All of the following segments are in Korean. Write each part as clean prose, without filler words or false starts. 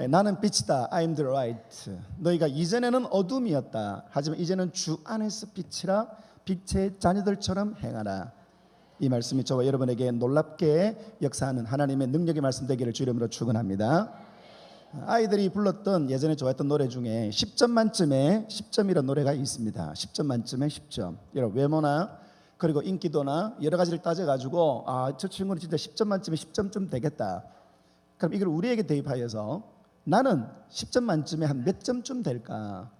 나는 빛이다. I am the light. 너희가 이전에는 어둠이었다. 하지만 이제는 주 안에서 빛이라. 빛의 자녀들처럼 행하라. 이 말씀이 저와 여러분에게 놀랍게 역사하는 하나님의 능력의 말씀 되기를 주 이름으로 축원합니다. 아이들이 불렀던 예전에 좋아했던 노래 중에 10점 만점에 10점이라는 노래가 있습니다. 10점 만점에 10점. 여러분 외모나 그리고 인기도나 여러 가지를 따져가지고 저 친구는 진짜 10점 만점에 10점쯤 되겠다. 그럼 이걸 우리에게 대입하여서 나는 10점 만점에 한 몇 점쯤 될까?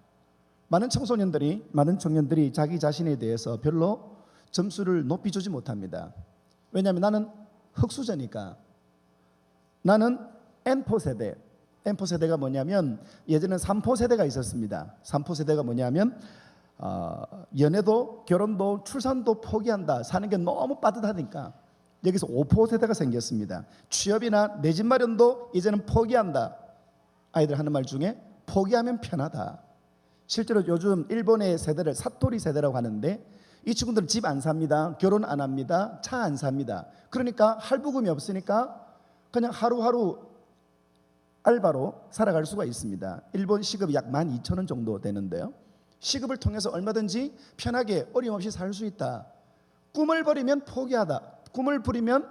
많은 청소년들이, 많은 청년들이 자기 자신에 대해서 별로 점수를 높이 주지 못합니다. 왜냐하면 나는 흑수저니까. 나는 N포 세대. N포 세대가 뭐냐면 예전에는 3포 세대가 있었습니다. 3포 세대가 뭐냐면 연애도 결혼도 출산도 포기한다. 사는 게 너무 빠듯하니까 여기서 5포 세대가 생겼습니다. 취업이나 내 집 마련도 이제는 포기한다. 아이들 하는 말 중에 포기하면 편하다. 실제로 요즘 일본의 세대를 사토리 세대라고 하는데 이 친구들은 집 안 삽니다. 결혼 안 합니다. 차 안 삽니다. 그러니까 할부금이 없으니까 그냥 하루하루 알바로 살아갈 수가 있습니다. 일본 시급이 약 12,000원 정도 되는데요. 시급을 통해서 얼마든지 편하게 어림없이 살 수 있다. 꿈을 버리면 포기하다. 꿈을 부리면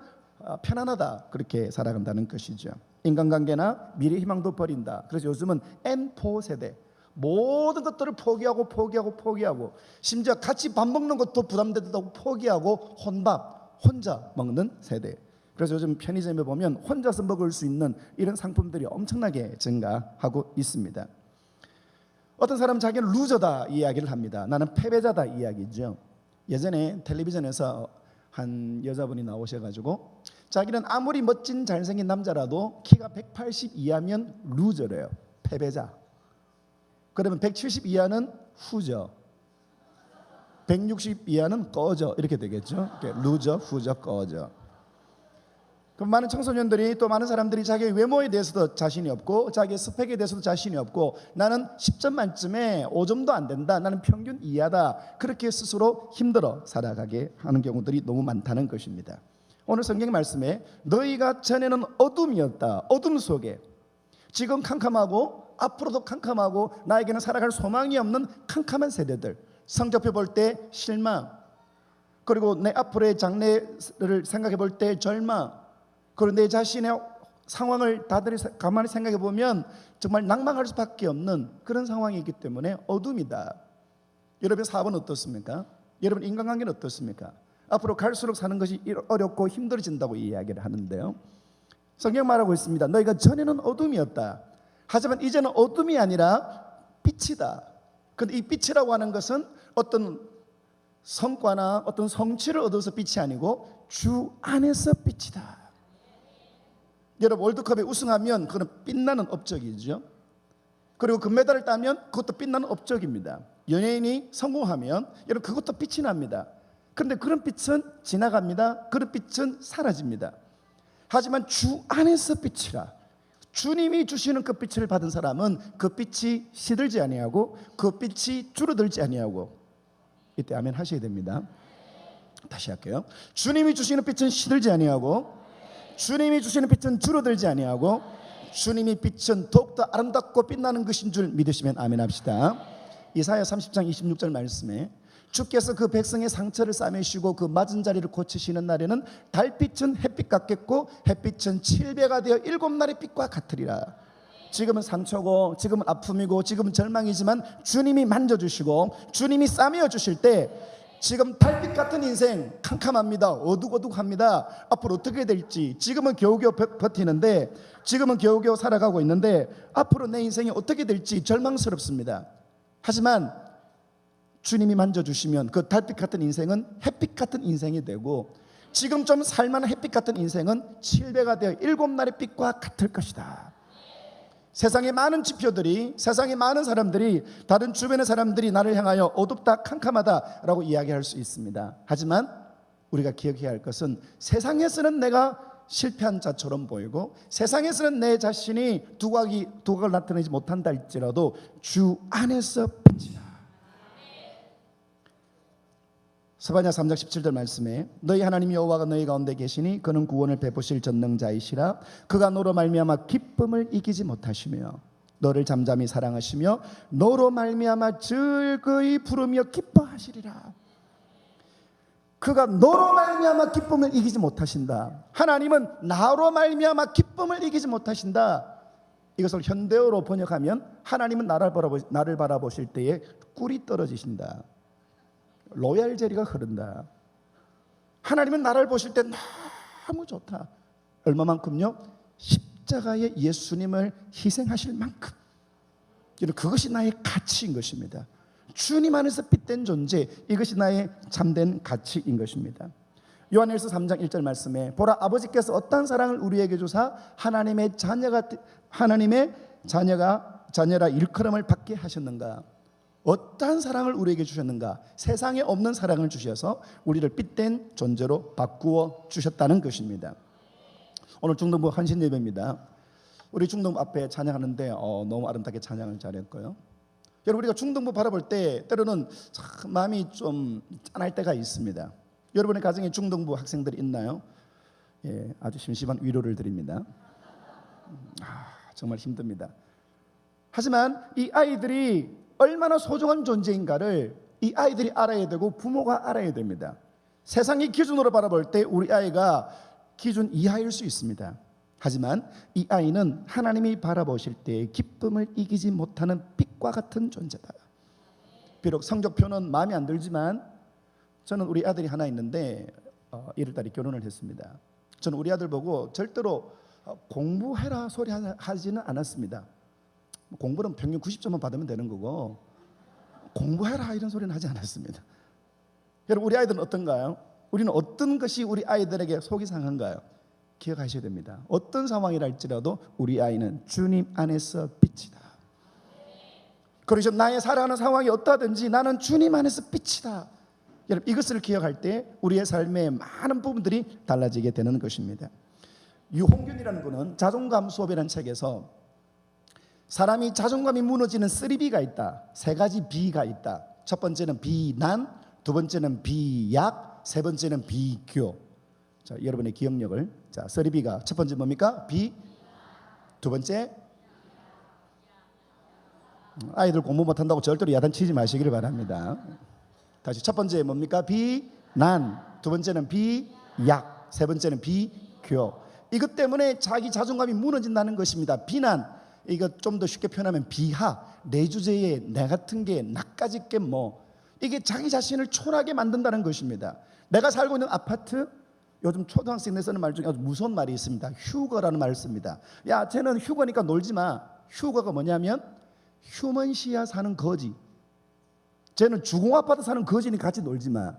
편안하다. 그렇게 살아간다는 것이죠. 인간관계나 미래 희망도 버린다. 그래서 요즘은 N포 세대. 모든 것들을 포기하고 심지어 같이 밥 먹는 것도 부담되다고 포기하고 혼자 먹는 세대. 그래서 요즘 편의점에 보면 혼자서 먹을 수 있는 이런 상품들이 엄청나게 증가하고 있습니다. 어떤 사람은 자기는 루저다 이야기를 합니다. 나는 패배자다 이야기죠. 예전에 텔레비전에서 한 여자분이 나오셔가지고 자기는 아무리 멋진 잘생긴 남자라도 키가 180 이하면 루저래요. 패배자. 그러면 170 이하는 후저, 160 이하는 꺼져 이렇게 되겠죠. 루저, 후저, 꺼져. 그럼 많은 청소년들이 또 많은 사람들이 자기의 외모에 대해서도 자신이 없고 자기의 스펙에 대해서도 자신이 없고 나는 10점 만점에 5점도 안 된다. 나는 평균 이하다. 그렇게 스스로 힘들어 살아가게 하는 경우들이 너무 많다는 것입니다. 오늘 성경 말씀에 너희가 전에는 어둠이었다. 어둠 속에 지금 캄캄하고 앞으로도 캄캄하고 나에게는 살아갈 소망이 없는 캄캄한 세대들. 성적표 볼 때 실망, 그리고 내 앞으로의 장래를 생각해 볼 때 절망, 그리고 내 자신의 상황을 다들 가만히 생각해 보면 정말 낭망할 수밖에 없는 그런 상황이 있기 때문에 어둠이다. 여러분 사업은 어떻습니까? 여러분 인간관계는 어떻습니까? 앞으로 갈수록 사는 것이 어렵고 힘들어진다고 이야기를 하는데요. 성경 말하고 있습니다. 너희가 전에는 어둠이었다. 하지만 이제는 어둠이 아니라 빛이다. 그런데 이 빛이라고 하는 것은 어떤 성과나 어떤 성취를 얻어서 빛이 아니고 주 안에서 빛이다. 여러분 월드컵에 우승하면 그건 빛나는 업적이죠. 그리고 금메달을 따면 그것도 빛나는 업적입니다. 연예인이 성공하면 여러분 그것도 빛이 납니다. 그런데 그런 빛은 지나갑니다. 그런 빛은 사라집니다. 하지만 주 안에서 빛이라. 주님이 주시는 그 빛을 받은 사람은 그 빛이 시들지 아니하고 그 빛이 줄어들지 아니하고. 이때 아멘 하셔야 됩니다. 다시 할게요. 주님이 주시는 빛은 시들지 아니하고 주님이 주시는 빛은 줄어들지 아니하고 주님이 빛은 더욱더 아름답고 빛나는 것인 줄 믿으시면 아멘 합시다. 이사야 30장 26절 말씀에 주께서 그 백성의 상처를 싸매시고 그 맞은 자리를 고치시는 날에는 달빛은 햇빛 같겠고 햇빛은 7배가 되어 7날의 빛과 같으리라. 지금은 상처고 지금은 아픔이고 지금은 절망이지만 주님이 만져주시고 주님이 싸매어 주실 때 지금 달빛 같은 인생 캄캄합니다. 어둑어둑합니다. 앞으로 어떻게 될지 지금은 겨우겨우 버티는데 지금은 겨우겨우 살아가고 있는데 앞으로 내 인생이 어떻게 될지 절망스럽습니다. 하지만 주님이 만져주시면 그 달빛 같은 인생은 햇빛 같은 인생이 되고 지금 좀 살만한 햇빛 같은 인생은 7배가 되어 7날의 빛과 같을 것이다. 세상의 많은 지표들이 세상의 많은 사람들이 다른 주변의 사람들이 나를 향하여 어둡다 캄캄하다라고 이야기할 수 있습니다. 하지만 우리가 기억해야 할 것은 세상에서는 내가 실패한 자처럼 보이고 세상에서는 내 자신이 두각을 나타내지 못한다 할지라도 주 안에서 빛이다. 스바냐 3장 17절 말씀에 너희 하나님 여호와가 너희 가운데 계시니 그는 구원을 베푸실 전능자이시라. 그가 너로 말미암아 기쁨을 이기지 못하시며 너를 잠잠히 사랑하시며 너로 말미암아 즐거이 부르며 기뻐하시리라. 그가 너로 말미암아 기쁨을 이기지 못하신다. 하나님은 나로 말미암아 기쁨을 이기지 못하신다. 이것을 현대어로 번역하면 하나님은 나를 바라보실 때에 꿀이 떨어지신다. 로얄 젤리가 흐른다. 하나님은 나를 보실 때 너무 좋다. 얼마만큼요? 십자가에 예수님을 희생하실 만큼. 그것이 나의 가치인 것입니다. 주님 안에서 빛된 존재, 이것이 나의 참된 가치인 것입니다. 요한일서 3장 1절 말씀에 보라 아버지께서 어떠한 사랑을 우리에게 주사 하나님의 자녀라 일컬음을 받게 하셨는가. 어떠한 사랑을 우리에게 주셨는가. 세상에 없는 사랑을 주셔서 우리를 빛된 존재로 바꾸어 주셨다는 것입니다. 오늘 중동부 헌신 예배입니다. 우리 중동부 앞에 찬양하는데 너무 아름답게 찬양을 잘했고요. 여러분, 우리가 중동부 바라볼 때 때로는 참 마음이 좀 짠할 때가 있습니다. 여러분의 가정에 중동부 학생들이 있나요? 예, 아주 심심한 위로를 드립니다. 정말 힘듭니다. 하지만 이 아이들이 얼마나 소중한 존재인가를 이 아이들이 알아야 되고 부모가 알아야 됩니다. 세상의 기준으로 바라볼 때 우리 아이가 기준 이하일 수 있습니다. 하지만 이 아이는 하나님이 바라보실 때 기쁨을 이기지 못하는 빛과 같은 존재다. 비록 성적표는 마음에 안 들지만 저는 우리 아들이 하나 있는데 1월달에 결혼을 했습니다. 저는 우리 아들 보고 절대로 공부해라 소리 하지는 않았습니다. 공부는 평균 90점만 받으면 되는 거고 공부해라 이런 소리는 하지 않았습니다. 여러분, 우리 아이들은 어떤가요? 우리는 어떤 것이 우리 아이들에게 속이 상한가요? 기억하셔야 됩니다. 어떤 상황이라 할지라도 우리 아이는 주님 안에서 빛이다. 그래서 나의 살아가는 상황이 어떠하든지 나는 주님 안에서 빛이다. 여러분, 이것을 기억할 때 우리의 삶의 많은 부분들이 달라지게 되는 것입니다. 유홍균이라는 분은 자존감 수업이라는 책에서 사람이 자존감이 무너지는 3B가 있다. 3가지 B가 있다. 첫 번째는 비난, 두 번째는 비약, 세 번째는 비교. 자, 여러분의 기억력을. 자, 3B가 첫 번째 뭡니까? 비. 두 번째, 아이들 공부 못한다고 절대로 야단치지 마시기를 바랍니다. 다시 첫 번째 뭡니까? 비난, 두 번째는 비약, 세 번째는 비교. 이것 때문에 자기 자존감이 무너진다는 것입니다. 비난, 이거 좀 더 쉽게 표현하면 비하, 내 주제에 내 같은 게 나까지 게 이게 자기 자신을 초라하게 만든다는 것입니다. 내가 살고 있는 아파트, 요즘 초등학생들 쓰는 말 중에 아주 무서운 말이 있습니다. 휴거라는 말을 씁니다. 야, 쟤는 휴거니까 놀지 마. 휴거가 뭐냐면 휴먼시아 사는 거지. 쟤는 주공아파트 사는 거지니 같이 놀지 마.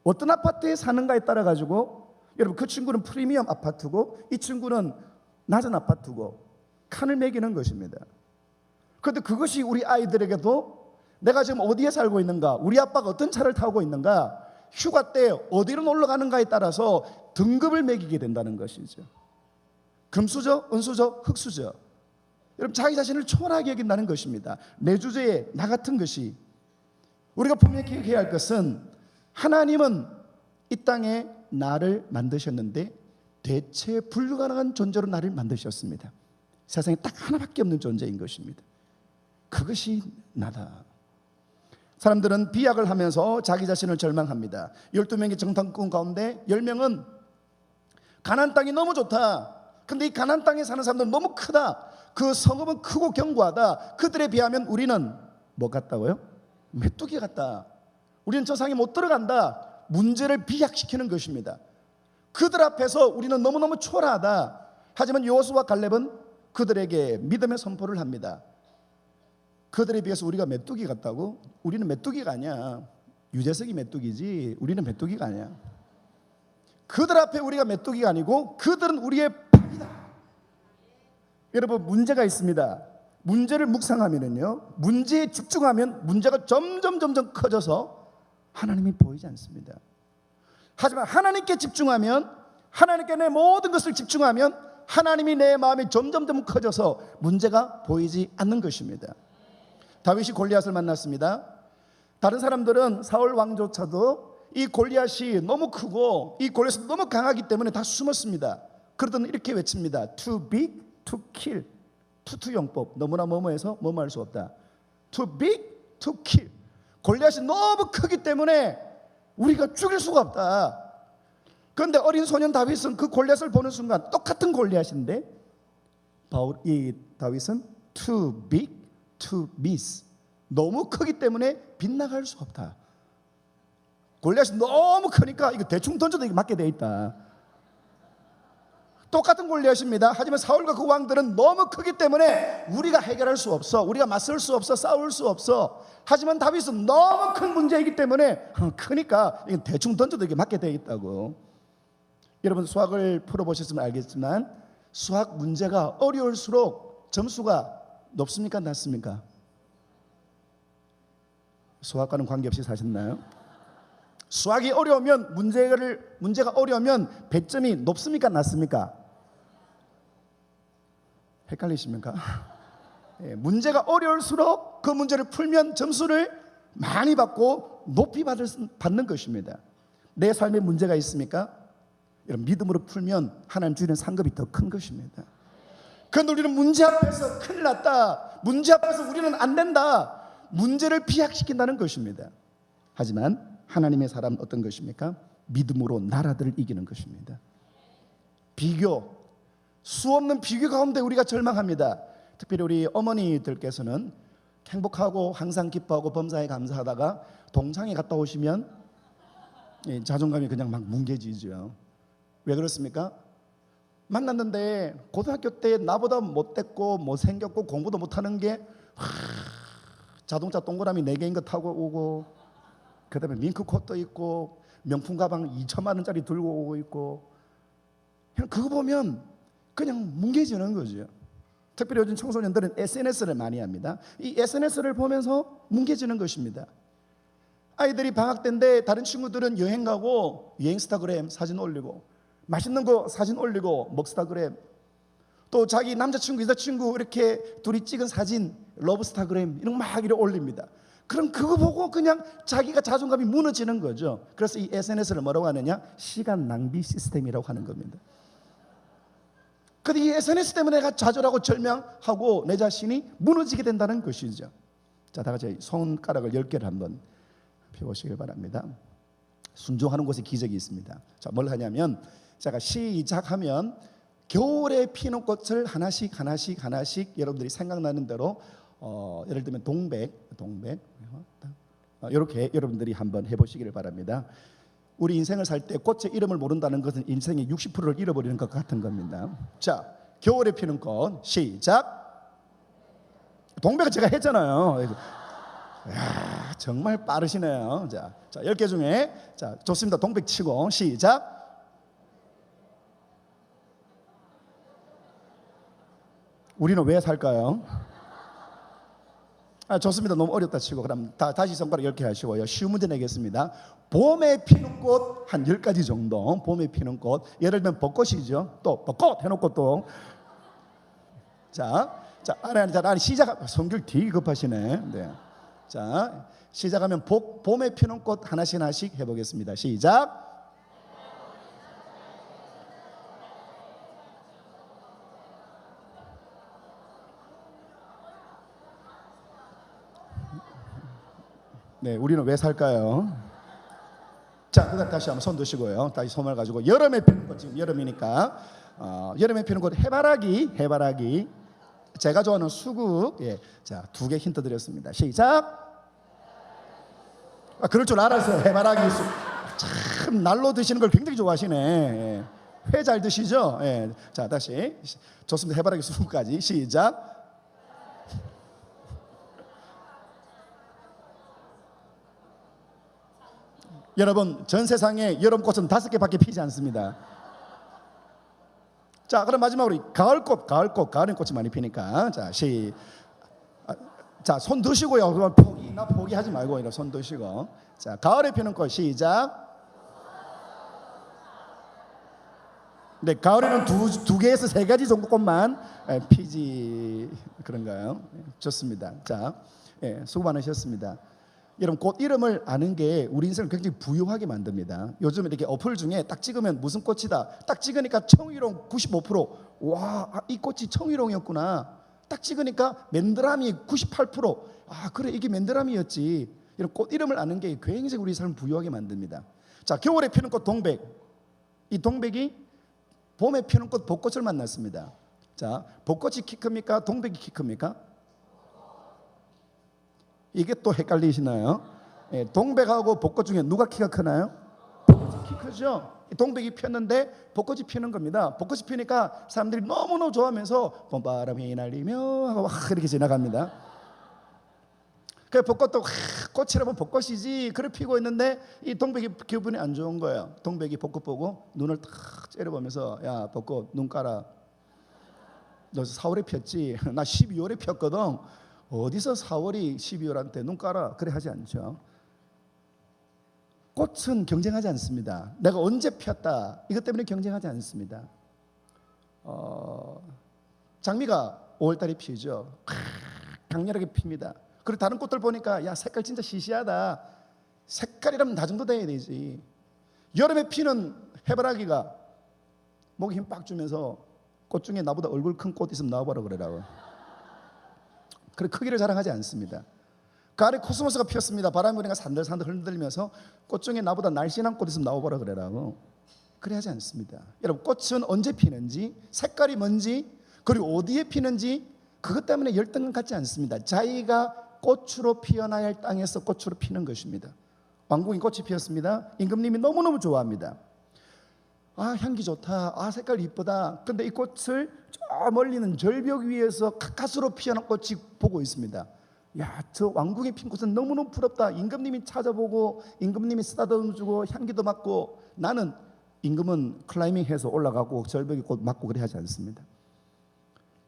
어떤 아파트에 사는가에 따라 가지고 여러분, 그 친구는 프리미엄 아파트고 이 친구는 낮은 아파트고 칸을 매기는 것입니다. 그런데 그것이 우리 아이들에게도 내가 지금 어디에 살고 있는가, 우리 아빠가 어떤 차를 타고 있는가, 휴가 때 어디로 놀러 가는가에 따라서 등급을 매기게 된다는 것이죠. 금수저, 은수저, 흙수저. 여러분, 자기 자신을 초라하게 여긴다는 것입니다. 내 주제에 나 같은 것이. 우리가 분명히 기억해야 할 것은 하나님은 이 땅에 나를 만드셨는데 대체 불가능한 존재로 나를 만드셨습니다. 세상에 딱 하나밖에 없는 존재인 것입니다. 그것이 나다. 사람들은 비약을 하면서 자기 자신을 절망합니다. 12명의 정탐꾼 가운데 10명은 가나안 땅이 너무 좋다. 근데 이 가나안 땅에 사는 사람들은 너무 크다. 그 성읍은 크고 견고하다. 그들에 비하면 우리는 뭐 같다고요? 메뚜기 같다. 우리는 저 상에 못 들어간다. 문제를 비약시키는 것입니다. 그들 앞에서 우리는 너무너무 초라하다. 하지만 여호수아와 갈렙은 그들에게 믿음의 선포를 합니다. 그들에 비해서 우리가 메뚜기 같다고? 우리는 메뚜기가 아니야. 유재석이 메뚜기지 우리는 메뚜기가 아니야. 그들 앞에 우리가 메뚜기가 아니고 그들은 우리의 밥이다. 여러분, 문제가 있습니다. 문제를 묵상하면은요, 문제에 집중하면 문제가 점점 커져서 하나님이 보이지 않습니다. 하지만 하나님께 집중하면, 하나님께 내 모든 것을 집중하면 하나님이 내 마음이 점점 커져서 문제가 보이지 않는 것입니다. 다윗이 골리앗을 만났습니다. 다른 사람들은 사울 왕조차도 이 골리앗이 너무 크고 이 골리앗이 너무 강하기 때문에 다 숨었습니다. 그러더니 이렇게 외칩니다. Too big to kill. 투투용법. 너무나 뭐뭐해서 뭐뭐할 수 없다. Too big to kill. 골리앗이 너무 크기 때문에 우리가 죽일 수가 없다. 그런데 어린 소년 다윗은 그 골리앗을 보는 순간 똑같은 골리앗인데 이 다윗은 too big to miss. 너무 크기 때문에 빗나갈 수 없다. 골리앗이 너무 크니까 이거 대충 던져도 이게 맞게 돼 있다. 똑같은 골리앗입니다. 하지만 사울과 그 왕들은 너무 크기 때문에 우리가 해결할 수 없어, 우리가 맞설 수 없어, 싸울 수 없어. 하지만 다윗은 너무 큰 문제이기 때문에 크니까 이거 대충 던져도 이게 맞게 돼 있다고. 여러분 수학을 풀어보셨으면 알겠지만 수학 문제가 어려울수록 점수가 높습니까 낮습니까? 수학과는 관계없이 사셨나요? 수학이 어려우면 문제가 어려우면 배점이 높습니까 낮습니까? 헷갈리십니까? 예, 문제가 어려울수록 그 문제를 풀면 점수를 많이 받고 높이 받는 것입니다. 내 삶에 문제가 있습니까? 여러분 믿음으로 풀면 하나님 주시는 상급이 더 큰 것입니다. 그런데 우리는 문제 앞에서 큰일 났다, 문제 앞에서 우리는 안 된다, 문제를 비약시킨다는 것입니다. 하지만 하나님의 사람은 어떤 것입니까? 믿음으로 나라들을 이기는 것입니다. 비교, 수없는 비교 가운데 우리가 절망합니다. 특별히 우리 어머니들께서는 행복하고 항상 기뻐하고 범사에 감사하다가 동창회 갔다 오시면 자존감이 그냥 막 뭉개지죠. 왜 그렇습니까? 만났는데 고등학교 때 나보다 못됐고 못생겼고 공부도 못하는 게 자동차 동그라미 4개인 거 타고 오고, 그 다음에 밍크코트 입고 명품 가방 2천만 원짜리 들고 오고 있고, 그거 보면 그냥 뭉개지는 거죠. 특별히 요즘 청소년들은 SNS를 많이 합니다. 이 SNS를 보면서 뭉개지는 것입니다. 아이들이 방학 때인데 다른 친구들은 여행 가고 여행스타그램 사진 올리고, 맛있는 거 사진 올리고 먹스타그램, 또 자기 남자친구 여자친구 이렇게 둘이 찍은 사진 러브스타그램 이런 거 막 이렇게 올립니다. 그럼 그거 보고 그냥 자기가 자존감이 무너지는 거죠. 그래서 이 SNS를 뭐라고 하느냐? 시간 낭비 시스템이라고 하는 겁니다. 그런데 이 SNS 때문에 내가 좌절하고 절망하고 내 자신이 무너지게 된다는 것이죠. 자, 다 같이 손가락을 10개를 한번 펴보시길 바랍니다. 순종하는 곳에 기적이 있습니다. 자, 뭘 하냐면 제가 시작하면 겨울에 피는 꽃을 하나씩 여러분들이 생각나는 대로 예를 들면 동백 이렇게 여러분들이 한번 해보시기를 바랍니다. 우리 인생을 살 때 꽃의 이름을 모른다는 것은 인생의 60%를 잃어버리는 것 같은 겁니다. 자, 겨울에 피는 꽃 시작. 동백은 제가 했잖아요. 이야, 정말 빠르시네요. 자, 10개 중에 자, 좋습니다. 동백 치고 시작. 우리는 왜 살까요? 좋습니다. 너무 어렵다 치고 그럼 다시 손가락 10개 하시고요. 쉬운 문제 내겠습니다. 봄에 피는 꽃 한 10가지 정도. 봄에 피는 꽃, 예를 들면 벚꽃이죠. 또 벚꽃 해놓고 또 아니 시작. 성질 되게 급하시네. 네. 자, 시작하면 봄에 피는 꽃 하나씩 해보겠습니다. 시작. 네, 우리는 왜 살까요? 자, 그다음 다시 한번 손 드시고요. 다시 손을 가지고 여름에 피는 꽃, 지금 여름이니까 여름에 피는 꽃 해바라기. 제가 좋아하는 수국. 예, 자, 2개 힌트 드렸습니다. 시작. 그럴 줄 알았어요. 해바라기 참 날로 드시는 걸 굉장히 좋아하시네. 예. 회 잘 드시죠? 예. 자, 다시 좋습니다. 해바라기 수국까지 시작. 여러분, 전 세상에 여름꽃은 5개밖에 피지 않습니다. 자, 그럼 마지막으로 가을꽃. 가을엔 꽃이 많이 피니까. 자, 손 드시고요. 포기하지 말고 손 드시고. 자, 가을에 피는 꽃 시작. 네, 가을에는 2개에서 3가지 정도 꽃만 피지. 그런가요? 좋습니다. 자, 수고 많으셨습니다. 여러분 꽃 이름을 아는 게 우리 인생을 굉장히 부유하게 만듭니다. 요즘 이렇게 어플 중에 딱 찍으면 무슨 꽃이다 딱 찍으니까 청위롱 95%, 와, 이 꽃이 청위롱이었구나. 딱 찍으니까 맨드라미 98%, 아 그래 이게 맨드라미였지. 이런 꽃 이름을 아는 게 굉장히 우리 삶을 부유하게 만듭니다. 자, 겨울에 피는 꽃 동백. 이 동백이 봄에 피는 꽃 벚꽃을 만났습니다. 자, 벚꽃이 키 큽니까? 동백이 키 큽니까? 이게 또 헷갈리시나요? 예, 동백하고 벚꽃 중에 누가 키가 크나요? 벚꽃이 키 크죠. 동백이 폈는데 벚꽃이 피는 겁니다. 벚꽃이 피니까 사람들이 너무너무 좋아하면서 봄바람이 날리며 하고 이렇게 지나갑니다. 그 벚꽃도 꽃이라면 벚꽃이지 그래 피고 있는데 이 동백이 기분이 안 좋은 거예요. 동백이 벚꽃 보고 눈을 탁 째려보면서 야 벚꽃 눈 깔아. 너 4월에 폈지? 나 12월에 폈거든. 어디서 4월이 12월한테 눈 깔아. 그래 하지 않죠. 꽃은 경쟁하지 않습니다. 내가 언제 폈다 이것 때문에 경쟁하지 않습니다. 장미가 5월달에 피죠. 강렬하게 핍니다. 그리고 다른 꽃들 보니까 야 색깔 진짜 시시하다. 색깔이라면 다 정도 돼야 되지. 여름에 피는 해바라기가 목에 힘 빡 주면서 꽃 중에 나보다 얼굴 큰 꽃 있으면 나와보라 그래라고. 그래 크기를 자랑하지 않습니다. 가을에 코스모스가 피었습니다. 바람이 부니까 산들산들 흔들면서 꽃 중에 나보다 날씬한 꽃 있으면 나와보라 그래라고. 그래 하지 않습니다. 여러분 꽃은 언제 피는지, 색깔이 뭔지, 그리고 어디에 피는지 그것 때문에 열등감 갖지 않습니다. 자기가 꽃으로 피어나야 할 땅에서 꽃으로 피는 것입니다. 왕궁이 꽃이 피었습니다. 임금님이 너무너무 좋아합니다. 아 향기 좋다, 아 색깔 이쁘다. 근데 이 꽃을 저 멀리는 절벽 위에서 가까스로 피어난 꽃이 보고 있습니다. 야, 저 왕궁에 핀 꽃은 너무너무 부럽다. 임금님이 찾아보고 임금님이 쓰다듬어 주고 향기도 맡고, 나는 임금은 클라이밍해서 올라가고 절벽에 꽃 맡고 그래 하지 않습니다.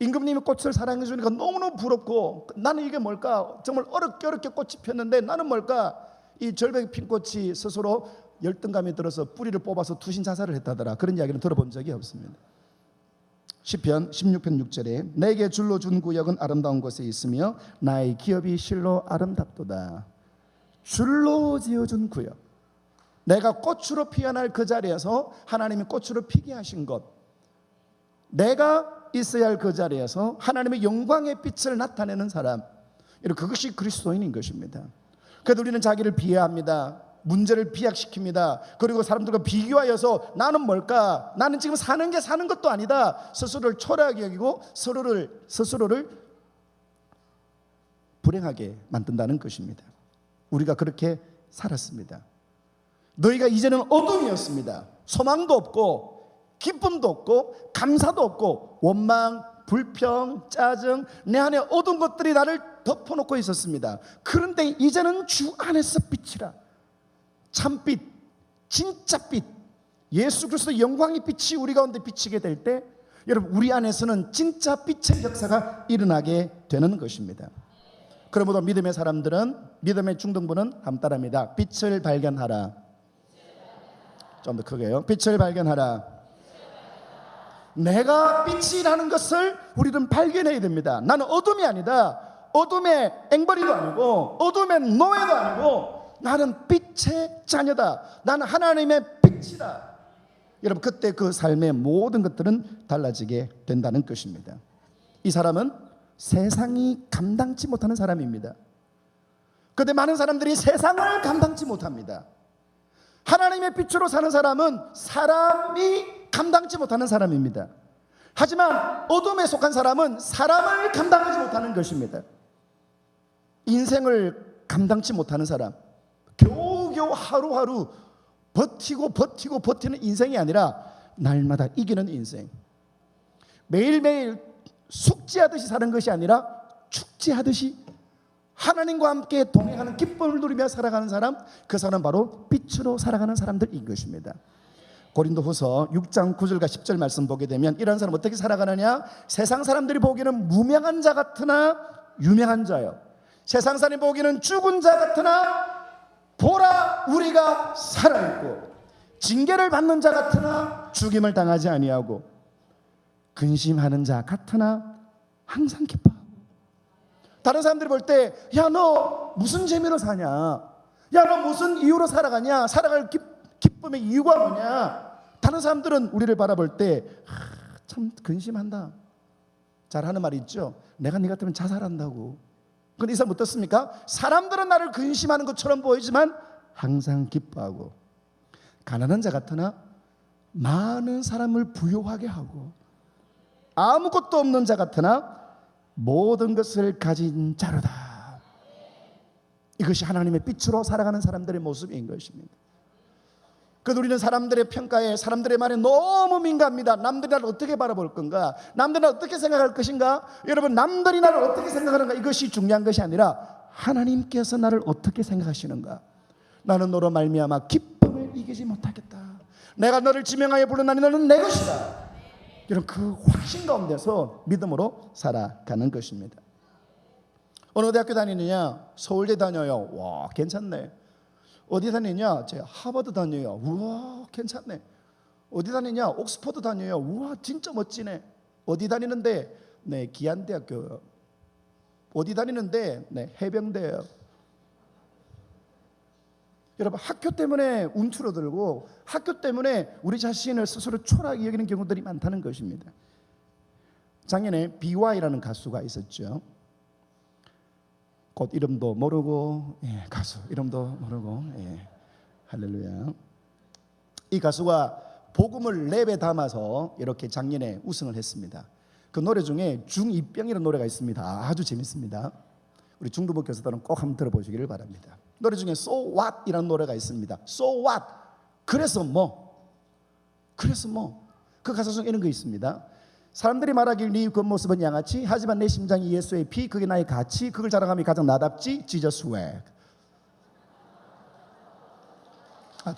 임금님이 꽃을 사랑해 주니까 너무너무 부럽고, 나는 이게 뭘까? 정말 어렵게 꽃이 폈는데 나는 뭘까? 이 절벽에 핀 꽃이 스스로 열등감이 들어서 뿌리를 뽑아서 투신 자살을 했다더라. 그런 이야기는 들어본 적이 없습니다. 시편 16편 6절에 내게 줄로 준 구역은 아름다운 곳에 있으며 나의 기업이 실로 아름답도다. 줄로 지어준 구역, 내가 꽃으로 피어날 그 자리에서 하나님이 꽃으로 피게 하신 것, 내가 있어야 할 그 자리에서 하나님의 영광의 빛을 나타내는 사람, 그것이 그리스도인인 것입니다. 그래도 우리는 자기를 비하합니다. 문제를 비약시킵니다. 그리고 사람들과 비교하여서 나는 뭘까? 나는 지금 사는 게 사는 것도 아니다. 스스로를 초라하게 여기고 스스로를 불행하게 만든다는 것입니다. 우리가 그렇게 살았습니다. 너희가 이제는 어둠이었습니다. 소망도 없고 기쁨도 없고 감사도 없고 원망, 불평, 짜증, 내 안에 어두운 것들이 나를 덮어놓고 있었습니다. 그런데 이제는 주 안에서 빛이라. 참빛, 진짜 빛, 예수 그리스도의 영광의 빛이 우리 가운데 비치게 될 때, 여러분 우리 안에서는 진짜 빛의 역사가 일어나게 되는 것입니다. 그러므로 믿음의 사람들은, 믿음의 중등부는 함따라합니다. 빛을 발견하라. 좀 더 크게요. 빛을 발견하라. 내가 빛이라는 것을 우리는 발견해야 됩니다. 나는 어둠이 아니다. 어둠의 앵벌이도 아니고 어둠의 노예도 아니고 나는 빛의 자녀다. 나는 하나님의 빛이다. 여러분 그때 그 삶의 모든 것들은 달라지게 된다는 것입니다. 이 사람은 세상이 감당치 못하는 사람입니다. 그런데 많은 사람들이 세상을 감당치 못합니다. 하나님의 빛으로 사는 사람은 사람이 감당치 못하는 사람입니다. 하지만 어둠에 속한 사람은 사람을 감당하지 못하는 것입니다. 인생을 감당치 못하는 사람, 겨우겨우 하루하루 버티는 인생이 아니라 날마다 이기는 인생, 매일매일 숙지하듯이 사는 것이 아니라 축지하듯이 하나님과 함께 동행하는 기쁨을 누리며 살아가는 사람, 그 사람은 바로 빛으로 살아가는 사람들인 것입니다. 고린도후서 6장 9절과 10절 말씀 보게 되면 이런 사람 어떻게 살아가느냐? 세상 사람들이 보기에는 무명한 자 같으나 유명한 자요, 세상 사람이 보기에는 죽은 자 같으나 보라 우리가 살아있고, 징계를 받는 자 같으나 죽임을 당하지 아니하고, 근심하는 자 같으나 항상 기뻐하고, 다른 사람들이 볼 때 야, 너 무슨 재미로 사냐? 야, 너 무슨 이유로 살아가냐? 살아갈 기쁨의 이유가 뭐냐? 다른 사람들은 우리를 바라볼 때 참 근심한다. 잘 하는 말이 있죠. 내가 네 같으면 자살한다고. 그런데 이 사람 어떻습니까? 사람들은 나를 근심하는 것처럼 보이지만 항상 기뻐하고, 가난한 자 같으나 많은 사람을 부유하게 하고, 아무것도 없는 자 같으나 모든 것을 가진 자로다. 이것이 하나님의 빛으로 살아가는 사람들의 모습인 것입니다. 그래도 우리는 사람들의 평가에, 사람들의 말에 너무 민감합니다. 남들이 나를 어떻게 바라볼 건가? 남들이 나를 어떻게 생각할 것인가? 여러분, 남들이 나를 어떻게 생각하는가? 이것이 중요한 것이 아니라 하나님께서 나를 어떻게 생각하시는가? 나는 너로 말미암아 기쁨을 이기지 못하겠다. 내가 너를 지명하여 부르나니 너는 내 것이다. 이런 그 확신 가운데서 믿음으로 살아가는 것입니다. 어느 대학교 다니느냐? 서울대 다녀요. 와, 괜찮네. 어디 다니냐? 제가 하버드 다녀요. 우와, 괜찮네. 어디 다니냐? 옥스퍼드 다녀요. 우와, 진짜 멋지네. 어디 다니는데? 네, 기안대학교. 어디 다니는데? 네, 해병대요. 여러분, 학교 때문에 움츠러들고 학교 때문에 우리 자신을 스스로 초라하게 여기는 경우들이 많다는 것입니다. 작년에 BY라는 가수가 있었죠. 곧 이름도 모르고, 가수 이름도 모르고, 할렐루야. 이 가수가 복음을 랩에 담아서 이렇게 작년에 우승을 했습니다. 그 노래 중에 중2병이라는 노래가 있습니다. 아주 재밌습니다. 우리 중도부 교사들은 꼭 한번 들어보시기를 바랍니다. 노래 중에 So What 이라는 노래가 있습니다. So What, 그래서 뭐, 그래서 뭐. 그 가사 중에 이런 거 있습니다. 사람들이 말하길 네 겉모습은 양아치, 하지만 내 심장이 예수의 피, 그게 나의 가치, 그걸 자랑함이 가장 나답지, Jesus swag.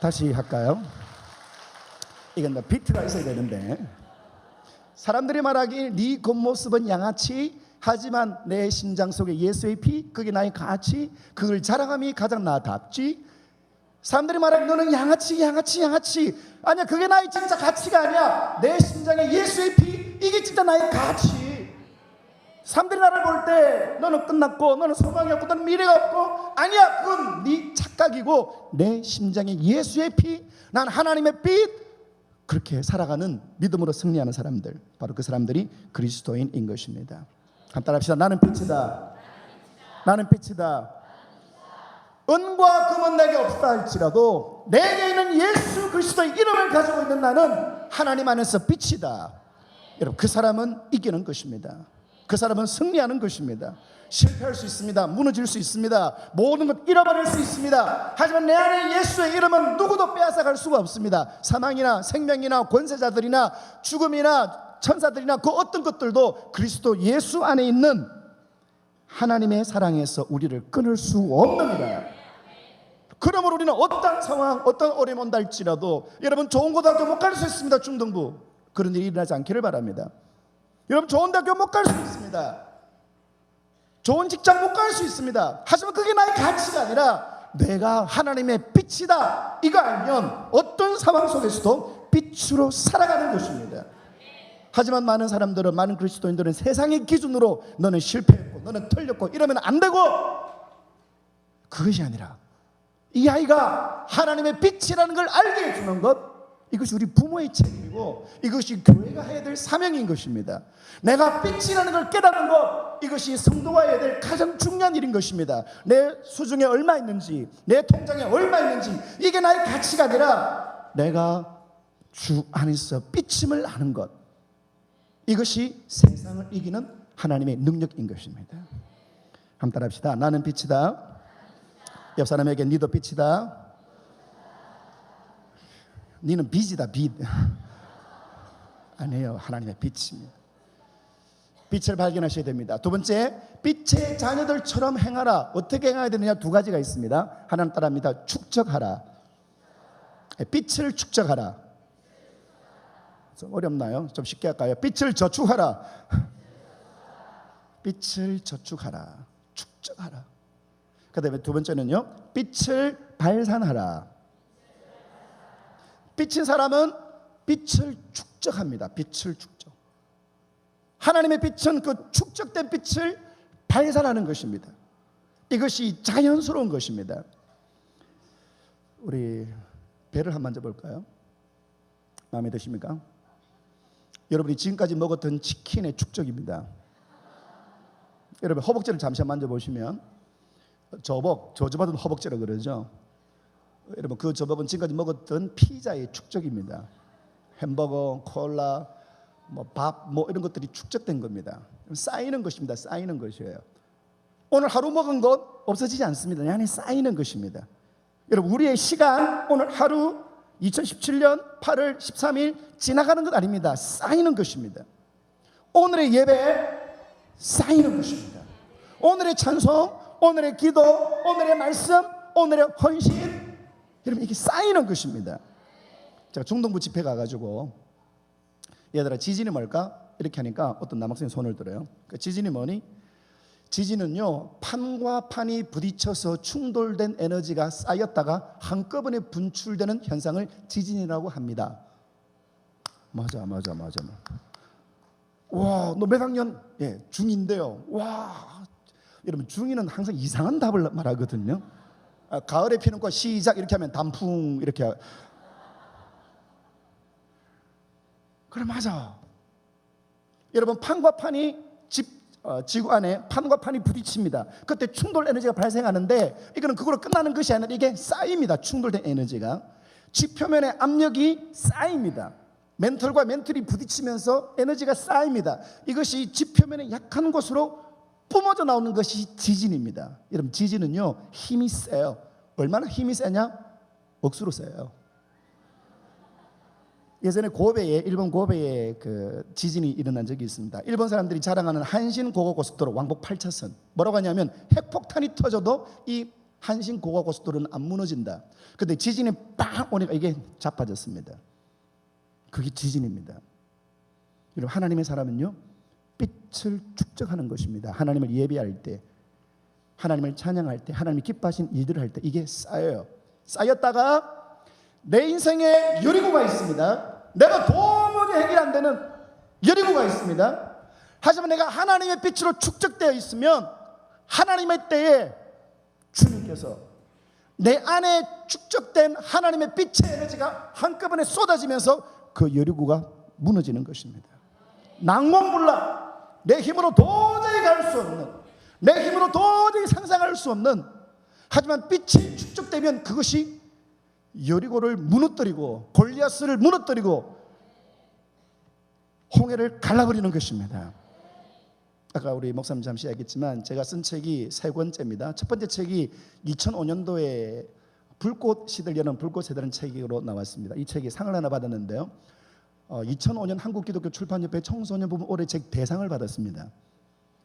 다시 할까요? 이건 비트가 있어야 되는데, 사람들이 말하길 네 겉모습은 양아치, 하지만 내 심장 속에 예수의 피, 그게 나의 가치, 그걸 자랑함이 가장 나답지. 사람들이 말하길 너는 양아치. 아니야, 그게 나의 진짜 가치가 아니야. 내 심장에 예수의 피, 이게 진짜 나의 가치. 사람들이 나를 볼 때 너는 끝났고, 너는 소망이 없고, 너는 미래가 없고, 아니야, 그건 네 착각이고, 내 심장에 예수의 피, 난 하나님의 빛. 그렇게 살아가는 믿음으로 승리하는 사람들, 바로 그 사람들이 그리스도인인 것입니다. 따라합시다. 나는 빛이다. 나는 빛이다. 은과 금은 내게 없다 할지라도 내게 있는 예수 그리스도의 이름을 가지고 있는 나는 하나님 안에서 빛이다. 여러분, 그 사람은 이기는 것입니다. 그 사람은 승리하는 것입니다. 실패할 수 있습니다. 무너질 수 있습니다. 모든 것 잃어버릴 수 있습니다. 하지만 내 안에 예수의 이름은 누구도 빼앗아갈 수가 없습니다. 사망이나 생명이나 권세자들이나 죽음이나 천사들이나 그 어떤 것들도 그리스도 예수 안에 있는 하나님의 사랑에서 우리를 끊을 수 없습니다. 그러므로 우리는 어떤 상황, 어떤 어려움 온다 할지라도, 여러분, 좋은 고등학교 못 갈 수 있습니다. 중등부. 그런 일이 일어나지 않기를 바랍니다. 여러분, 좋은 대학교 못 갈 수 있습니다. 좋은 직장 못 갈 수 있습니다. 하지만 그게 나의 가치가 아니라 내가 하나님의 빛이다, 이거 알면 어떤 상황 속에서도 빛으로 살아가는 것입니다. 하지만 많은 사람들은, 많은 그리스도인들은 세상의 기준으로 너는 실패했고, 너는 틀렸고, 이러면 안 되고, 그것이 아니라 이 아이가 하나님의 빛이라는 걸 알게 해주는 것, 이것이 우리 부모의 책임이고, 이것이 교회가 해야 될 사명인 것입니다. 내가 빛이라는 걸 깨닫는 것, 이것이 성도가 해야 될 가장 중요한 일인 것입니다. 내 수중에 얼마 있는지, 내 통장에 얼마 있는지, 이게 나의 가치가 아니라 내가 주 안에서 빛임을 아는 것, 이것이 세상을 이기는 하나님의 능력인 것입니다. 한번 따라합시다. 나는 빛이다. 옆 사람에게 니도 빛이다. 니는 빛이다. 빛. 아니에요. 하나님의 빛입니다. 빛을 발견하셔야 됩니다. 두 번째, 빛의 자녀들처럼 행하라. 어떻게 행해야 되느냐? 두 가지가 있습니다. 하나는 따라합니다. 축적하라. 빛을 축적하라. 좀 어렵나요? 좀 쉽게 할까요? 빛을 저축하라. 빛을 저축하라. 축적하라. 그 다음에 두 번째는요, 빛을 발산하라. 빛인 사람은 빛을 축적합니다. 빛을 축적. 하나님의 빛은 그 축적된 빛을 발산하는 것입니다. 이것이 자연스러운 것입니다. 우리 배를 한번 만져볼까요? 마음에 드십니까? 여러분이 지금까지 먹었던 치킨의 축적입니다. 여러분 허벅지를 잠시 만져보시면 저주받은 허벅지라고 그러죠. 여러분 그 저벅은 지금까지 먹었던 피자의 축적입니다. 햄버거, 콜라, 밥 이런 것들이 축적된 겁니다. 쌓이는 것입니다. 쌓이는 것이에요. 오늘 하루 먹은 것 없어지지 않습니다. 내 안에 쌓이는 것입니다. 여러분 우리의 시간 오늘 하루 2017년 8월 13일 지나가는 것 아닙니다. 쌓이는 것입니다. 오늘의 예배 쌓이는 것입니다. 오늘의 찬송, 오늘의 기도, 오늘의 말씀, 오늘의 헌신, 여러분 이게 쌓이는 것입니다. 제가 중동부 집회 가가지고 얘들아 지진이 뭘까? 이렇게 하니까 어떤 남학생이 손을 들어요. 그 지진이 뭐니? 지진은요 판과 판이 부딪혀서 충돌된 에너지가 쌓였다가 한꺼번에 분출되는 현상을 지진이라고 합니다. 맞아. 와, 너 몇 학년? 예, 중2인데요. 와, 여러분 중2는 항상 이상한 답을 말하거든요. 가을에 피는 꽃 시작 이렇게 하면 단풍 이렇게. 그래 맞아. 여러분 판과 판이 지구 안에 판과 판이 부딪힙니다. 그때 충돌 에너지가 발생하는데 이거는 그걸로 끝나는 것이 아니라 이게 쌓입니다. 충돌된 에너지가 지표면에 압력이 쌓입니다. 멘털과 멘털이 부딪히면서 에너지가 쌓입니다. 이것이 지표면에 약한 곳으로 뿜어져 나오는 것이 지진입니다. 여러분 지진은요 힘이 세요. 얼마나 힘이 세냐? 억수로 세요. 예전에 일본 고베에 그 지진이 일어난 적이 있습니다. 일본 사람들이 자랑하는 한신 고고 고속도로 왕복 8차선. 뭐라고 하냐면 핵폭탄이 터져도 이 한신 고고 고속도로는 안 무너진다. 근데 지진이 빵 오니까 이게 자빠졌습니다. 그게 지진입니다. 여러분 하나님의 사람은요 빛을 축적하는 것입니다. 하나님을 예배할 때, 하나님을 찬양할 때, 하나님이 기뻐하신 일들을 할 때 이게 쌓여요. 쌓였다가 내 인생에 여리고가 있습니다. 내가 도무지 해결 안 되는 여리고가 있습니다. 하지만 내가 하나님의 빛으로 축적되어 있으면 하나님의 때에 주님께서 내 안에 축적된 하나님의 빛의 에너지가 한꺼번에 쏟아지면서 그 여리고가 무너지는 것입니다. 난공불락, 내 힘으로 도저히 갈 수 없는, 내 힘으로 도저히 상상할 수 없는, 하지만 빛이 축적되면 그것이 여리고를 무너뜨리고 골리앗을 무너뜨리고 홍해를 갈라버리는 것입니다. 아까 우리 목사님 잠시 얘기했지만 제가 쓴 책이 3권째입니다. 첫 번째 책이 2005년도에 불꽃 시대를 여는 불꽃 세대라는 책으로 나왔습니다. 이 책이 상을 하나 받았는데요. 2005년 한국기독교 출판협회 청소년 부분 올해 책 대상을 받았습니다.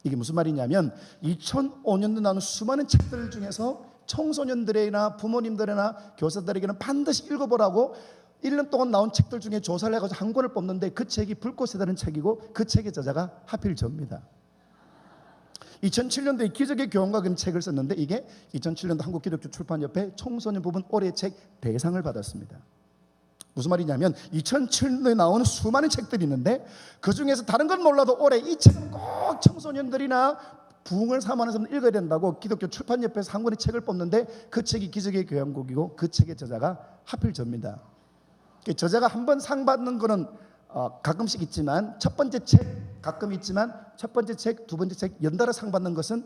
이게 무슨 말이냐면 2005년도 나온 수많은 책들 중에서 청소년들이나 부모님들이나 교사들에게는 반드시 읽어보라고 1년 동안 나온 책들 중에 조사를 해가지고 한 권을 뽑는데 그 책이 불꽃세대라는 책이고 그 책의 저자가 하필 저입니다. 2007년도에 기적의 교훈과 책을 썼는데 이게 2007년도 한국기독교 출판협회 청소년 부분 올해 책 대상을 받았습니다. 무슨 말이냐면 2007년도에 나온 수많은 책들이 있는데 그 중에서 다른 건 몰라도 올해 이 책은 꼭 청소년들이나 부흥을 사모하는 사람들 읽어야 된다고 기독교 출판협회에서 한 권의 책을 뽑는데 그 책이 기적의 교양곡이고 그 책의 저자가 하필 저입니다. 저자가 한 번 상 받는 거는 가끔씩 있지만 첫 번째 책 가끔 있지만 첫 번째 책, 두 번째 책 연달아 상 받는 것은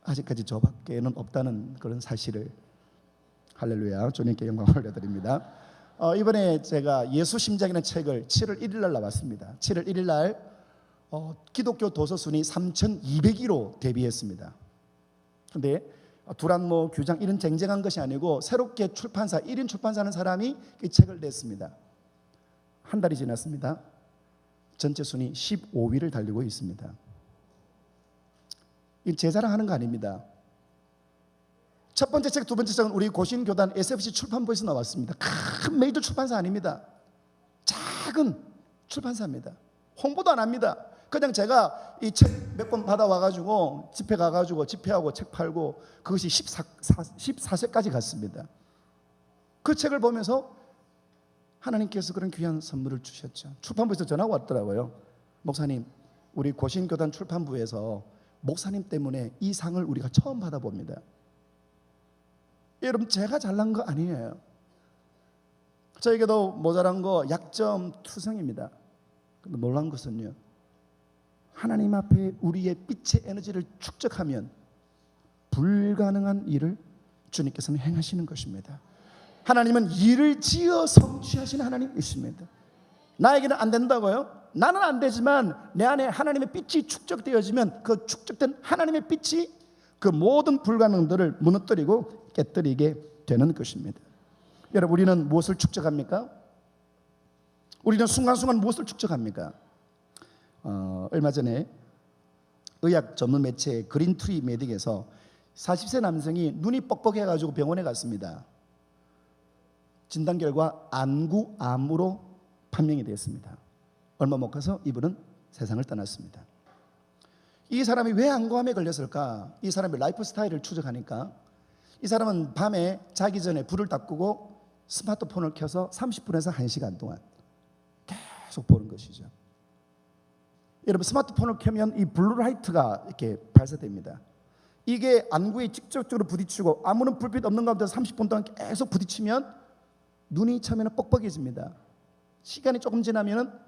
아직까지 저밖에는 없다는 그런 사실을 할렐루야 주님께 영광을 올려드립니다. 이번에 제가 예수심장이라는 책을 7월 1일 날 나왔습니다. 7월 1일 날 기독교 도서 순위 3,200위로 데뷔했습니다. 그런데 두란모, 규장 이런 쟁쟁한 것이 아니고 새롭게 출판사 1인 출판사하는 사람이 이 책을 냈습니다. 한 달이 지났습니다. 전체 순위 15위를 달리고 있습니다. 이 제 자랑하는 거 아닙니다. 첫 번째 책, 두 번째 책은 우리 고신교단 SFC 출판부에서 나왔습니다. 큰 메이저 출판사 아닙니다. 작은 출판사입니다. 홍보도 안 합니다. 그냥 제가 이 책 몇 권 받아와가지고 집회 가가지고 집회하고 책 팔고 그것이 14세까지 갔습니다. 그 책을 보면서 하나님께서 그런 귀한 선물을 주셨죠. 출판부에서 전화가 왔더라고요. 목사님, 우리 고신교단 출판부에서 목사님 때문에 이 상을 우리가 처음 받아봅니다. 여러분, 제가 잘난 거 아니에요. 저에게도 모자란 거 약점 투성입니다. 근데 놀란 것은요, 하나님 앞에 우리의 빛의 에너지를 축적하면 불가능한 일을 주님께서는 행하시는 것입니다. 하나님은 일을 지어 성취하시는 하나님이십니다. 나에게는 안 된다고요? 나는 안 되지만 내 안에 하나님의 빛이 축적되어지면 그 축적된 하나님의 빛이 그 모든 불가능들을 무너뜨리고 깨뜨리게 되는 것입니다. 여러분, 우리는 무엇을 축적합니까? 우리는 순간순간 무엇을 축적합니까? 얼마 전에 의학 전문 매체 그린트리 메딕에서 40세 남성이 눈이 뻑뻑해가지고 병원에 갔습니다. 진단 결과 안구암으로 판명이 됐습니다. 얼마 못 가서 이분은 세상을 떠났습니다. 이 사람이 왜 안구암에 걸렸을까? 이 사람의 라이프 스타일을 추적하니까 이 사람은 밤에 자기 전에 불을 다 끄고 스마트폰을 켜서 30분에서 1시간 동안 계속 보는 것이죠. 여러분, 스마트폰을 켜면 이 블루라이트가 이렇게 발사됩니다. 이게 안구에 직접적으로 부딪히고 아무런 불빛 없는 가운데 30분 동안 계속 부딪히면 눈이 처음에는 뻑뻑해집니다. 시간이 조금 지나면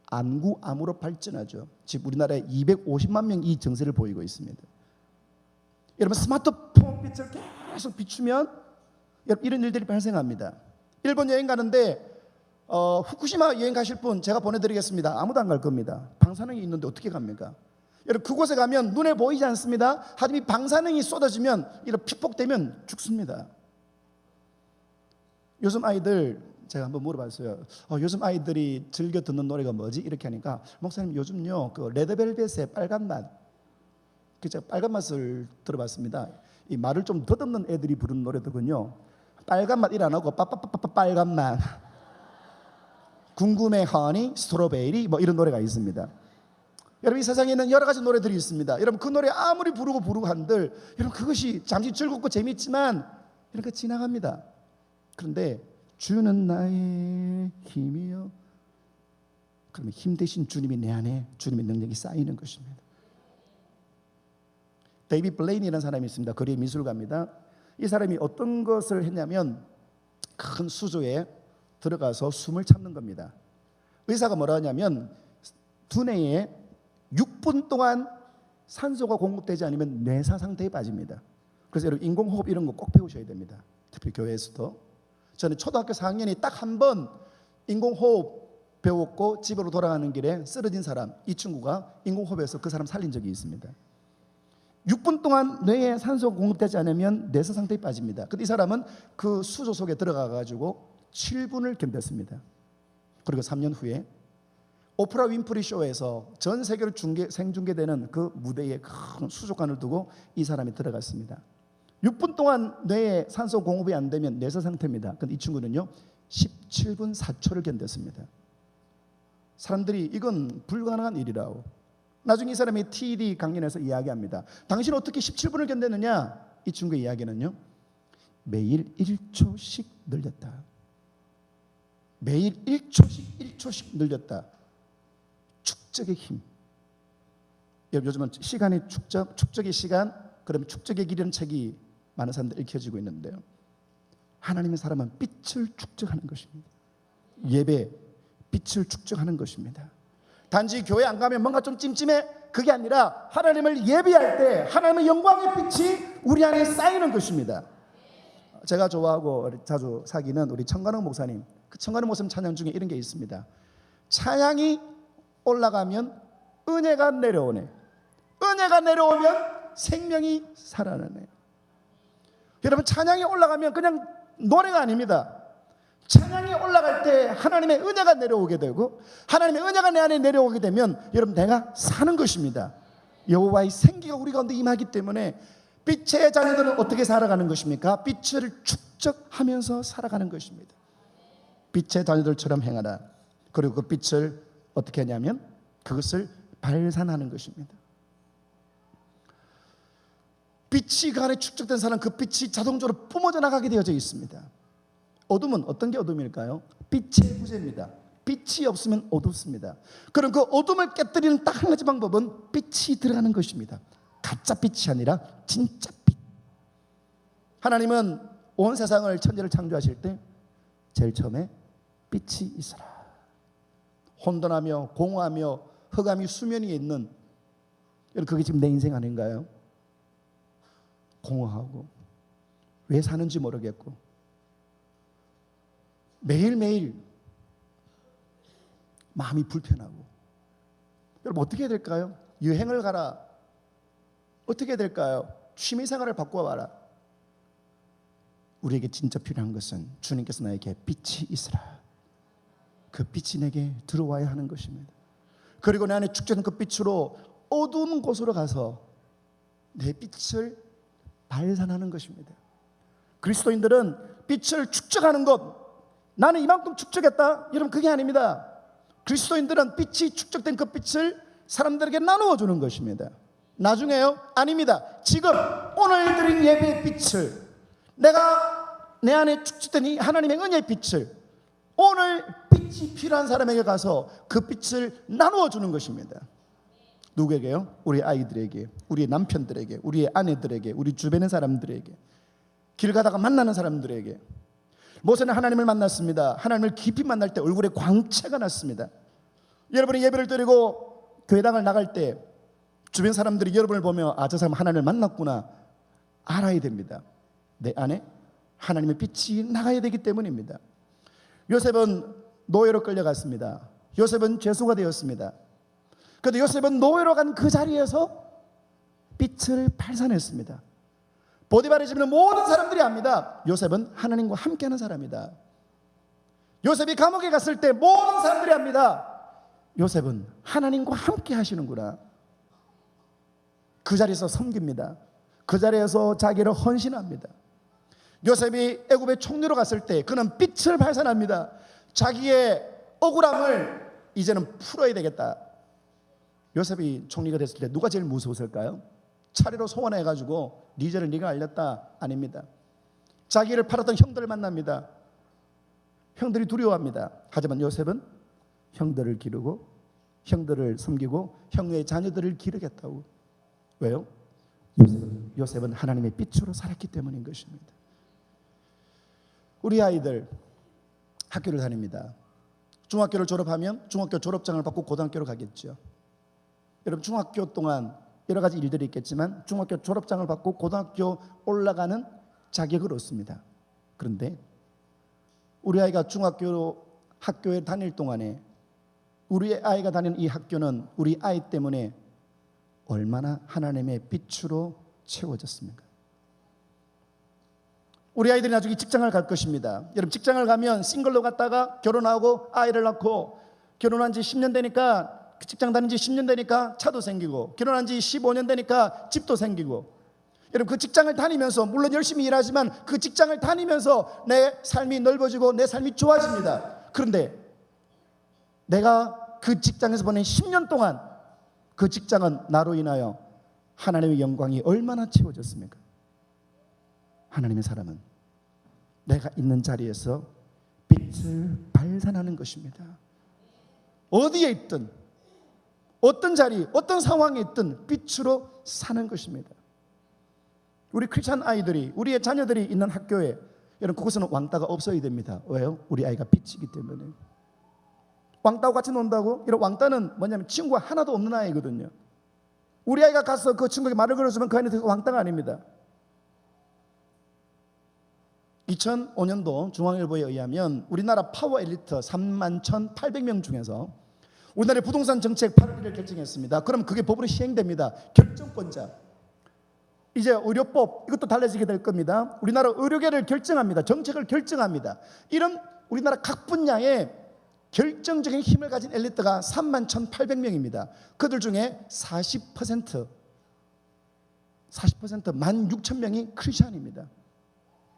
안구암으로 발전하죠. 지금 우리나라에 250만 명이 이 증세를 보이고 있습니다. 여러분, 스마트폰 빛을 계속 비추면 이런 일들이 발생합니다. 일본 여행 가는데 후쿠시마 여행 가실 분 제가 보내드리겠습니다. 아무도 안 갈 겁니다. 방사능이 있는데 어떻게 갑니까? 여러분, 그곳에 가면 눈에 보이지 않습니다. 하지만 방사능이 쏟아지면 이렇게 피폭되면 죽습니다. 요즘 아이들 제가 한번 물어봤어요. 요즘 아이들이 즐겨 듣는 노래가 뭐지? 이렇게 하니까 목사님, 요즘요 그 레드벨벳의 빨간 맛, 제가 빨간 맛을 들어봤습니다. 이 말을 좀 더듬는 애들이 부르는 노래더군요. 빨간 맛 일 안 하고 빠빠빠빠 빨간 맛, 궁금해 허니, 스트로베리 뭐 이런 노래가 있습니다. 여러분, 이 세상에는 여러 가지 노래들이 있습니다. 여러분, 그 노래 아무리 부르고 한들 여러분 그것이 잠시 즐겁고 재미있지만 이렇게 지나갑니다. 그런데 주는 나의 힘이요. 그러면 힘 대신 주님이 내 안에 주님의 능력이 쌓이는 것입니다. 데이비드 블레인이라는 사람이 있습니다. 거리의 미술가입니다. 이 사람이 어떤 것을 했냐면 큰 수조에 들어가서 숨을 참는 겁니다. 의사가 뭐라 하냐면 두뇌에 6분 동안 산소가 공급되지 않으면 뇌사 상태에 빠집니다. 그래서 여러분, 인공호흡 이런 거 꼭 배우셔야 됩니다. 특히 교회에서도. 저는 초등학교 4학년이 딱 한 번 인공호흡 배웠고 집으로 돌아가는 길에 쓰러진 사람, 이 친구가 인공호흡에서 그 사람 살린 적이 있습니다. 6분 동안 뇌에 산소가 공급되지 않으면 뇌사 상태에 빠집니다. 근데 이 사람은 그 수조 속에 들어가 가지고 7분을 견뎠습니다. 그리고 3년 후에 오프라 윈프리 쇼에서 전 세계로 생중계되는 그 무대에 큰 수족관을 두고 이 사람이 들어갔습니다. 6분 동안 뇌에 산소 공급이 안 되면 뇌사 상태입니다. 근데 이 친구는요 17분 4초를 견뎠습니다. 사람들이 이건 불가능한 일이라고. 나중에 이 사람이 TED 강연에서 이야기합니다. 당신 어떻게 17분을 견뎠느냐? 이 친구의 이야기는요, 매일 1초씩 늘렸다. 매일 1초씩 늘렸다. 축적의 힘. 요즘은 시간의 축적의 시간, 그럼 축적의 길이라는 책이 많은 사람들이 읽혀지고 있는데요, 하나님의 사람은 빛을 축적하는 것입니다. 예배, 빛을 축적하는 것입니다. 단지 교회 안 가면 뭔가 좀 찜찜해? 그게 아니라 하나님을 예배할 때 하나님의 영광의 빛이 우리 안에 쌓이는 것입니다. 제가 좋아하고 자주 사귀는 우리 청관홍 목사님, 그 청관홍 목사님 찬양 중에 이런 게 있습니다. 찬양이 올라가면 은혜가 내려오네. 은혜가 내려오면 생명이 살아나네. 여러분, 찬양이 올라가면 그냥 노래가 아닙니다. 찬양이 올라갈 때 하나님의 은혜가 내려오게 되고, 하나님의 은혜가 내 안에 내려오게 되면 여러분, 내가 사는 것입니다. 여호와의 생기가 우리 가운데 임하기 때문에 빛의 자녀들은 어떻게 살아가는 것입니까? 빛을 축적하면서 살아가는 것입니다. 빛의 자녀들처럼 행하라. 그리고 그 빛을 어떻게 하냐면 그것을 발산하는 것입니다. 빛이 그 안에 축적된 사람, 그 빛이 자동적으로 뿜어져 나가게 되어져 있습니다. 어둠은 어떤 게 어둠일까요? 빛의 부재입니다. 빛이 없으면 어둡습니다. 그럼 그 어둠을 깨뜨리는 딱 한 가지 방법은 빛이 들어가는 것입니다. 가짜 빛이 아니라 진짜 빛. 하나님은 온 세상을 천지를 창조하실 때 제일 처음에 빛이 있어라. 혼돈하며 공허하며 흑암이 수면 위에 있는, 그게 지금 내 인생 아닌가요? 공허하고 왜 사는지 모르겠고 매일매일 마음이 불편하고. 여러분 어떻게 해야 될까요? 여행을 가라. 어떻게 해야 될까요? 취미생활을 바꿔봐라. 우리에게 진짜 필요한 것은 주님께서 나에게 빛이 있으라. 그 빛이 내게 들어와야 하는 것입니다. 그리고 내 안에 축제된 그 빛으로 어두운 곳으로 가서 내 빛을 발산하는 것입니다. 그리스도인들은 빛을 축적하는 것, 나는 이만큼 축적했다, 여러분 그게 아닙니다. 그리스도인들은 빛이 축적된 그 빛을 사람들에게 나누어 주는 것입니다. 나중에요? 아닙니다. 지금 오늘 드린 예배의 빛을, 내가 내 안에 축적된 이 하나님의 은혜의 빛을 오늘 빛이 필요한 사람에게 가서 그 빛을 나누어 주는 것입니다. 누구에게요? 우리 아이들에게, 우리 남편들에게, 우리 아내들에게, 우리 주변의 사람들에게, 길 가다가 만나는 사람들에게. 모세는 하나님을 만났습니다. 하나님을 깊이 만날 때 얼굴에 광채가 났습니다. 여러분이 예배를 드리고 교회당을 나갈 때 주변 사람들이 여러분을 보며 아, 저 사람 하나님을 만났구나 알아야 됩니다. 내 안에 하나님의 빛이 나가야 되기 때문입니다. 요셉은 노예로 끌려갔습니다. 요셉은 죄수가 되었습니다. 그런데 요셉은 노예로 간 그 자리에서 빛을 발산했습니다. 보디발의 집에 있는 모든 사람들이 압니다. 요셉은 하나님과 함께하는 사람이다. 요셉이 감옥에 갔을 때 모든 사람들이 압니다. 요셉은 하나님과 함께 하시는구나. 그 자리에서 섬깁니다. 그 자리에서 자기를 헌신합니다. 요셉이 애굽의 총리로 갔을 때 그는 빛을 발산합니다. 자기의 억울함을 이제는 풀어야 되겠다. 요셉이 총리가 됐을 때 누가 제일 무서웠을까요? 차례로 소환해가지고 네 죄를 네가 알렸다? 아닙니다. 자기를 팔았던 형들을 만납니다. 형들이 두려워합니다. 하지만 요셉은 형들을 기르고 형들을 섬기고 형의 자녀들을 기르겠다고. 왜요? 요셉은 하나님의 빛으로 살았기 때문인 것입니다. 우리 아이들 학교를 다닙니다. 중학교를 졸업하면 중학교 졸업장을 받고 고등학교로 가겠죠. 여러분 중학교 동안 여러 가지 일들이 있겠지만 중학교 졸업장을 받고 고등학교 올라가는 자격을 얻습니다. 그런데 우리 아이가 중학교 학교에 다닐 동안에 우리 아이가 다니는 이 학교는 우리 아이 때문에 얼마나 하나님의 빛으로 채워졌습니까? 우리 아이들이 나중에 직장을 갈 것입니다. 여러분 직장을 가면 싱글로 갔다가 결혼하고 아이를 낳고 결혼한 지 10년 되니까 직장 다닌 지 10년 되니까 차도 생기고 결혼한 지 15년 되니까 집도 생기고. 여러분 그 직장을 다니면서 물론 열심히 일하지만 그 직장을 다니면서 내 삶이 넓어지고 내 삶이 좋아집니다. 그런데 내가 그 직장에서 보낸 10년 동안 그 직장은 나로 인하여 하나님의 영광이 얼마나 채워졌습니까? 하나님의 사람은 내가 있는 자리에서 빛을 발산하는 것입니다. 어디에 있든 어떤 자리, 어떤 상황에 있든 빛으로 사는 것입니다. 우리 크리스찬 아이들이, 우리의 자녀들이 있는 학교에 여러분 그곳에는 왕따가 없어야 됩니다. 왜요? 우리 아이가 빛이기 때문에. 왕따하고 같이 논다고? 이런 왕따는 뭐냐면 친구가 하나도 없는 아이거든요. 우리 아이가 가서 그 친구에게 말을 걸어주면 그 아이는 왕따가 아닙니다. 2005년도 중앙일보에 의하면 우리나라 파워 엘리트 31,800명 중에서 우리나라의 부동산 정책 8월 1일 결정했습니다. 그럼 그게 법으로 시행됩니다. 결정권자. 이제 의료법 이것도 달라지게 될 겁니다. 우리나라 의료계를 결정합니다. 정책을 결정합니다. 이런 우리나라 각 분야에 결정적인 힘을 가진 엘리트가 31,800명입니다. 그들 중에 40% 16,000명이 크리스천입니다.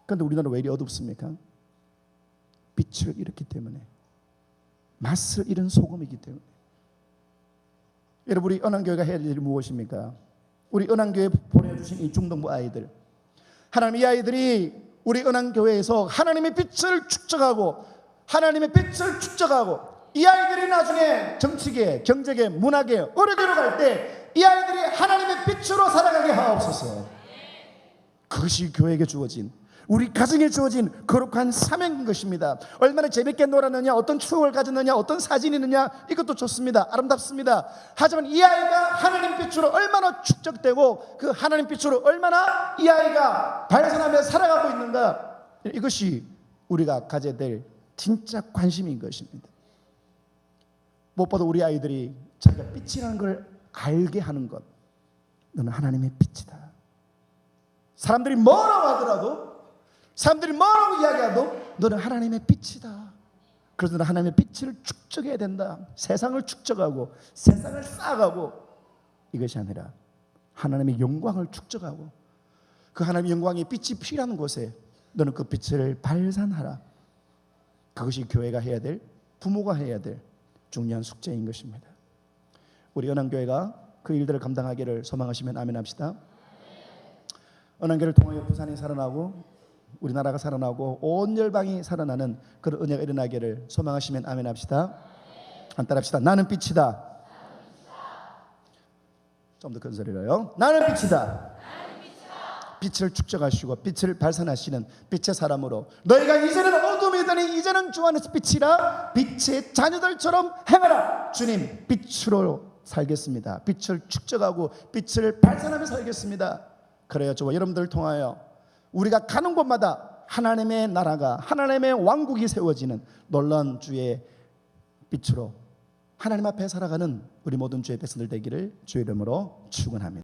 그런데 우리나라 왜 이리 어둡습니까? 빛을 잃었기 때문에, 맛을 잃은 소금이기 때문에. 여러분 우리 은왕교회가 해야 할 일이 무엇입니까? 우리 은왕교회에 보내주신 이 중동부 아이들, 하나님 이 아이들이 우리 은왕교회에서 하나님의 빛을 축적하고 하나님의 빛을 축적하고 이 아이들이 나중에 정치계, 경제계, 문화계, 의료계로 갈 때 이 아이들이 하나님의 빛으로 살아가게 하옵소서. 그것이 교회에게 주어진, 우리 가정에 주어진 거룩한 사명인 것입니다. 얼마나 재밌게 놀았느냐, 어떤 추억을 가졌느냐, 어떤 사진이 있느냐, 이것도 좋습니다. 아름답습니다. 하지만 이 아이가 하나님 빛으로 얼마나 축적되고 그 하나님 빛으로 얼마나 이 아이가 발전하며 살아가고 있는가, 이것이 우리가 가져야 될 진짜 관심인 것입니다. 무엇보다 우리 아이들이 자기가 빛이라는 걸 알게 하는 것, 너는 하나님의 빛이다. 사람들이 뭐라고 하더라도, 사람들이 뭐라고 이야기해도 너는 하나님의 빛이다. 그래서 너는 하나님의 빛을 축적해야 된다. 세상을 축적하고 세상을 쌓아가고, 이것이 아니라 하나님의 영광을 축적하고 그 하나님의 영광의 빛이 필요한 곳에 너는 그 빛을 발산하라. 그것이 교회가 해야 될, 부모가 해야 될 중요한 숙제인 것입니다. 우리 연안교회가 그 일들을 감당하기를 소망하시면 아멘 합시다. 연안교회를 통하여 부산이 살아나고 우리나라가 살아나고 온 열방이 살아나는 그런 은혜가 일어나기를 소망하시면 아멘 합시다. 한 따라합시다. 나는 빛이다. 좀 더 큰 소리로요. 나는 빛이다. 빛을 축적하시고 빛을 발산하시는 빛의 사람으로, 너희가 이제는 어둠이더니 이제는 주 안에서 빛이라, 빛의 자녀들처럼 행하라. 주님, 빛으로 살겠습니다. 빛을 축적하고 빛을 발산하며 살겠습니다. 그래요, 저와 여러분들을 통하여 우리가 가는 곳마다 하나님의 나라가, 하나님의 왕국이 세워지는 놀라운 주의 빛으로 하나님 앞에 살아가는 우리 모든 주의 백성들 되기를 주의 이름으로 축원합니다.